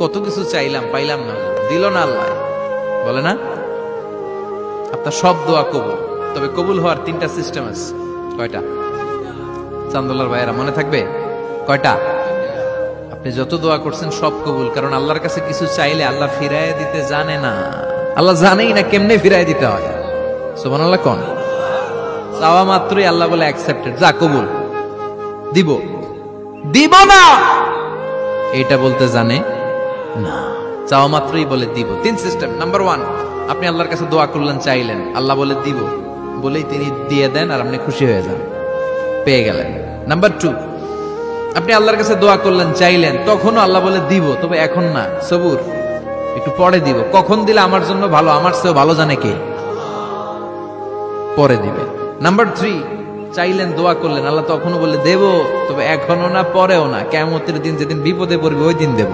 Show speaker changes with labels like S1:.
S1: কত কিছু চাইলাম, পাইলাম না, দিল না আল্লাহ, বলে না? আপনার সব দোয়া কবুল, তবে কবুল হওয়ার 3টা সিস্টেম আছে। কয়টা? চান্দোলার ভাইয়েরা মনে থাকবে? কয়টা? আপনি যত দোয়া করছেন সব কবুল, কারণ আল্লাহর কাছে কিছু চাইলে আল্লাহ ফিরায় দিতে জানে না। আল্লাহ জানেই না কেমনে ফিরায় দিতে হয়। সুবহানাল্লাহ কোন? চাওয়া মাত্রই আল্লাহ বলে অ্যাকসেপ্টেড, যা কবুল, দিব দিব না এটা বলতে জানে না, চাওয়া মাত্রই বলে দিব। 3 সিস্টেম। নাম্বার 1, আপনি আল্লাহর কাছে দোয়া করলেন, চাইলেন, আল্লাহ বলে দিব, বলেই তিনি দিয়ে দেন আর আপনি খুশি হয়ে যান, পেয়ে গেলেন। নাম্বার 2, আপনি আল্লাহর কাছে দোয়া করলেন, চাইলেন, তখনও আল্লাহ বলে দিব, তবে এখন না, সবুর, একটু পরে দিব। কখন দিলে আমার জন্য ভালো, আমার চেয়েও ভালো জানে কে, পরে দিবে। নাম্বার 3, চাইলেন, দোয়া করলেন, আল্লাহ তখনও বলে দেব, তবে এখনো না, পরেও না, কিয়ামতের দিন যেদিন বিপদে পড়বে ওই দিন দেব।